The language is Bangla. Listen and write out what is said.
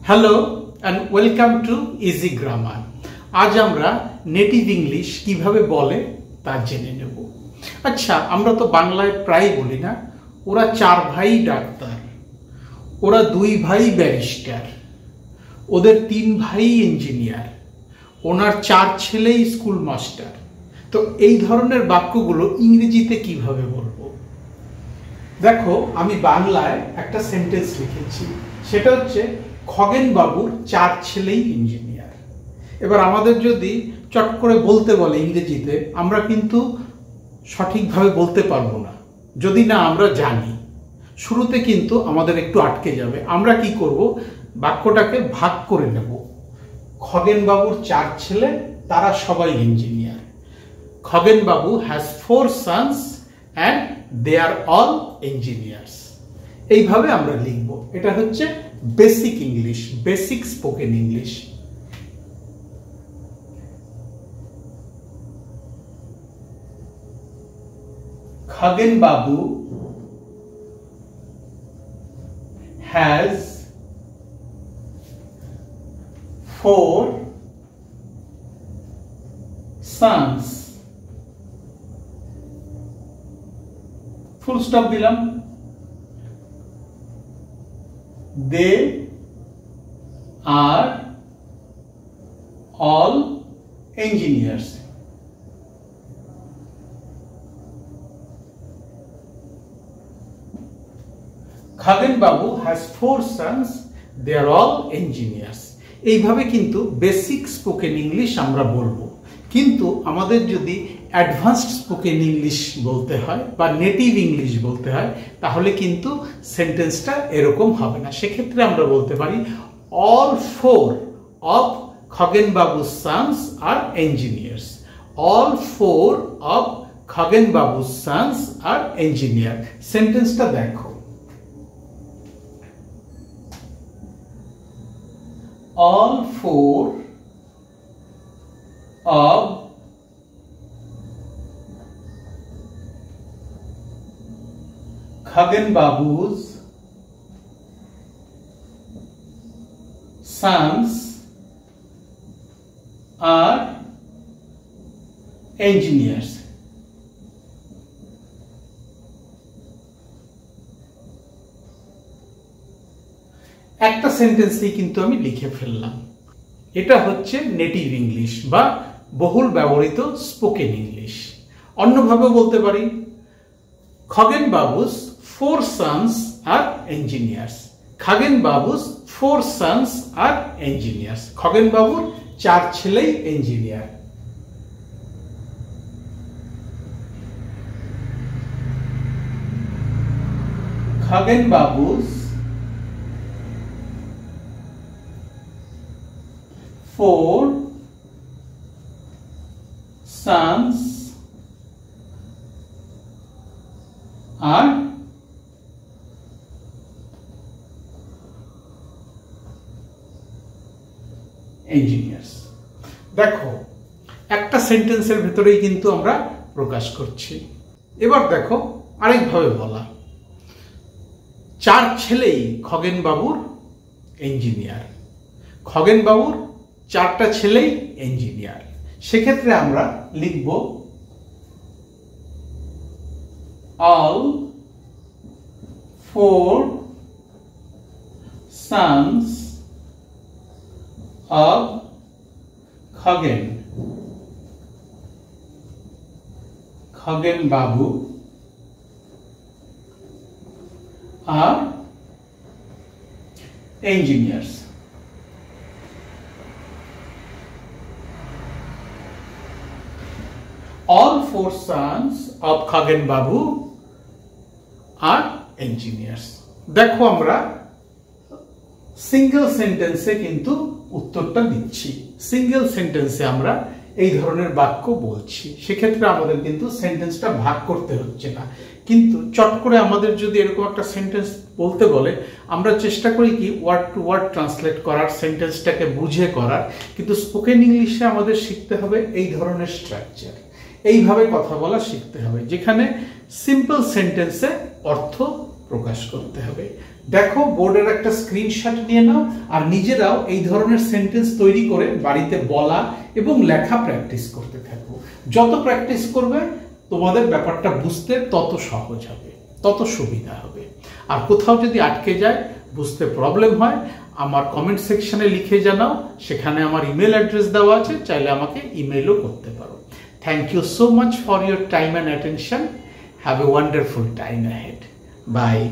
Hello and welcome to easy grammar. আজ আমরা নেটিভ ইংলিশ কিভাবে বলে তা জেনে নেব। আচ্ছা, আমরা তো বাংলায় প্রায় বলি না, ওরা 4 ভাই ডাক্তার, ওরা 2 ভাই ব্যারিস্টার, ওদের 3 ভাই ইঞ্জিনিয়ার, ওনার 4 ছেলেই স্কুল মাস্টার। তো এই ধরনের বাক্যগুলো ইংরেজিতে কিভাবে বলবো? দেখো, আমি বাংলায় একটা সেন্টেন্স লিখেছি, সেটা হচ্ছে খগেন বাবুর 4 ছেলেই ইঞ্জিনিয়ার। এবার আমাদের যদি চট করে বলতে বলে ইংরেজিতে, আমরা কিন্তু সঠিকভাবে বলতে পারবো না যদি না আমরা জানি। শুরুতে কিন্তু আমাদের একটু আটকে যাবে। আমরা কি করব, বাক্যটাকে ভাগ করে নেব। খগেন বাবুর 4 ছেলে, তারা সবাই engineer. Khagen Babu has 4 sons and they are all engineers। এইভাবে আমরা লিখব। এটা হচ্ছে basic English, basic spoken English. Khagen Babu has 4 sons। Full stop দিলাম। They are all engineers। Khagen Babu has 4 sons, they are all engineers। এইভাবে কিন্তু বেসিক স্পোকেন ইংলিশ আমরা বলবো। কিন্তু আমাদের যদি অ্যাডভান্সড স্পোকেন ইংলিশ বলতে হয় বা নেটিভ ইংলিশ বলতে হয়, তাহলে কিন্তু সেন্টেন্সটা এরকম হবে না। সেক্ষেত্রে আমরা বলতে পারি অল 4 of খগেন বাবু's sons are engineers। All 4 of Khagen বাবু's sons are engineer। সেন্টেন্সটা দেখো, all 4 of খগেন বাবু's sons are engineers। একটা সেন্টেন্সেই কিন্তু আমি লিখে ফেললাম। এটা হচ্ছে নেটিভ ইংলিশ বা বহুল ব্যবহৃত স্পোকেন ইংলিশ। অন্যভাবে বলতে পারি খগেন বাবু's 4 sons are engineers। খগেন বাবু's 4 sons are engineers। খগেন বাবুর 4 ছেলেই ইঞ্জিনিয়ার। খগেন বাবু's 4 sons are engineers। দেখো, একটা সেন্টেন্সের ভেতরেই কিন্তু আমরা প্রকাশ করছি। এবার দেখো আরেকভাবে বলা, 4 ছেলেই খগেন বাবুর ইঞ্জিনিয়ার। খগেন বাবুর 4টা ছেলেই ইঞ্জিনিয়ার। সেক্ষেত্রে আমরা লিখব all 4 sons of Khagen Babu are engineers। all 4 sons of Khagen Babu are engineers। দেখো, আমরা সিঙ্গেল সেন্টেন্সে কিন্তু উত্তরটা দিচ্ছি। সিঙ্গেল সেন্টেন্সে আমরা এই ধরনের বাক্য বলছি। সেক্ষেত্রে আমাদের কিন্তু সেন্টেন্সটা ভাগ করতে হচ্ছে না। কিন্তু চট করে আমাদের যদি এরকম একটা সেন্টেন্স বলতে বলে, আমরা চেষ্টা করি কি ওয়ার্ড টু ওয়ার্ড ট্রান্সলেট করার, সেন্টেন্সটাকে বুঝে করার। কিন্তু স্পোকেন ইংলিশে আমাদের শিখতে হবে এই ধরনের স্ট্রাকচার। এইভাবে কথা বলা শিখতে হবে, যেখানে সিম্পল সেন্টেন্সে অর্থ প্রকাশ করতে হবে। দেখো, বোর্ডের একটা স্ক্রিনশট নিয়ে নাও আর নিজেরাও এই ধরনের সেন্টেন্স তৈরি করে বাড়িতে বলা এবং লেখা প্র্যাকটিস করতে থাকো। যত প্র্যাকটিস করবে তোমাদের ব্যাপারটা বুঝতে তত সহজ হবে, তত সুবিধা হবে। আর কোথাও যদি আটকে যায়, বুঝতে প্রবলেম হয়, আমার কমেন্ট সেকশনে লিখে জানাও। সেখানে আমার ইমেল অ্যাড্রেস দেওয়া আছে, চাইলে আমাকে ইমেলও করতে পারো। Thank you so much for your time and attention. Have a wonderful time ahead. By.